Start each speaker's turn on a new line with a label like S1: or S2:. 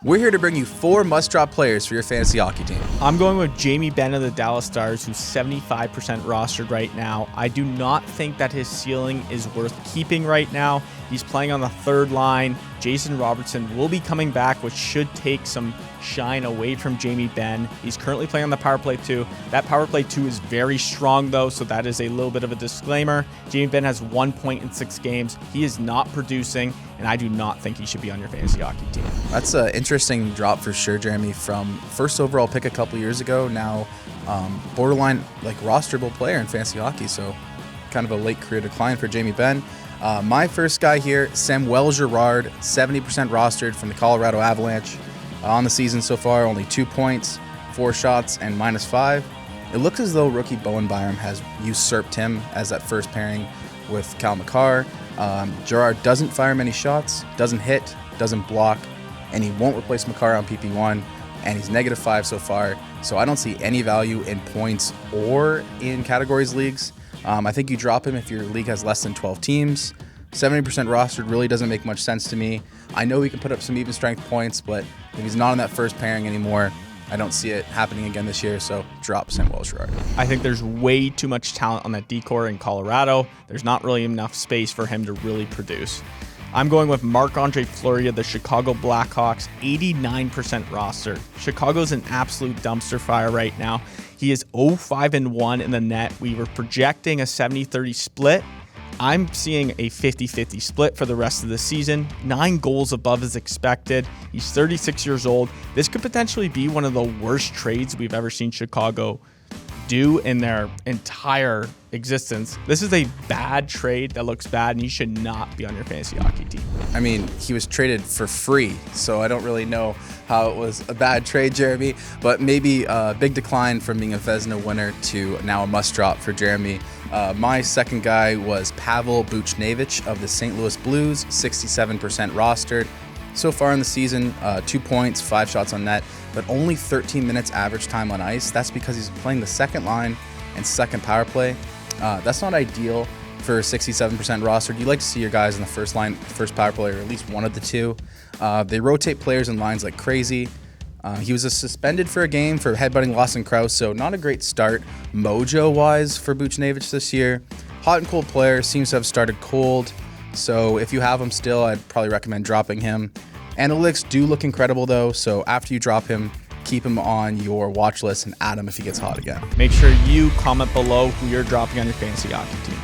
S1: We're here to bring you 4 must-drop players for your fantasy hockey team.
S2: I'm going with Jamie Benn of the Dallas Stars, who's 75% rostered right now. I do not think that his ceiling is worth keeping right now. He's playing on the third line. Jason Robertson will be coming back, which should take some shine away from Jamie Benn. He's currently playing on the power play 2. That power play 2 is very strong, though, so that is a little bit of a disclaimer. Jamie Benn has 1 point in 6 games. He is not producing, and I do not think he should be on your fantasy hockey team.
S1: That's an interesting drop for sure, Jeremy. From first overall pick a couple years ago, now borderline rosterable player in fantasy hockey. So kind of a late career decline for Jamie Benn. My first guy here, Samuel Girard, 70% rostered from the Colorado Avalanche. On the season so far, only 2 points, 4 shots, and -5. It looks as though rookie Bowen Byram has usurped him as that first pairing with Cal McCarr. Girard doesn't fire many shots, doesn't hit, doesn't block, and he won't replace McCarr on PP1, and he's -5 so far. So I don't see any value in points or in categories leagues. I think you drop him if your league has less than 12 teams. 70% rostered really doesn't make much sense to me. I know he can put up some even strength points, but if he's not in that first pairing anymore, I don't see it happening again this year, so drop Samuel Girard.
S2: I think there's way too much talent on that D-core in Colorado. There's not really enough space for him to really produce. I'm going with MarcAndre Fleury of the Chicago Blackhawks, 89% roster. Chicago's an absolute dumpster fire right now. He is 0-5-1 in the net. We were projecting a 70-30 split. I'm seeing a 50-50 split for the rest of the season. 9 goals above is expected. He's 36 years old. This could potentially be one of the worst trades we've ever seen Chicago do in their entire existence. This is a bad trade that looks bad, and he should not be on your fantasy hockey team.
S1: I mean, he was traded for free, so I don't really know how it was a bad trade, Jeremy, but maybe a big decline from being a Vezina winner to now a must-drop for Jeremy. My second guy was Pavel Buchnevich of the St. Louis Blues, 67% rostered. So far in the season, 2 points, 5 shots on net, but only 13 minutes average time on ice. That's because he's playing the second line and second power play. That's not ideal for 67% rostered. You like to see your guys in the first line, first power play, or at least one of the two. They rotate players in lines like crazy. He was suspended for a game for headbutting Lawson Krause, so not a great start mojo-wise for Buchnevich this year. Hot and cold player, seems to have started cold. So if you have him still, I'd probably recommend dropping him. Analytics do look incredible though, so after you drop him, keep him on your watch list and add him if he gets hot again.
S2: Make sure you comment below who you're dropping on your fantasy hockey team.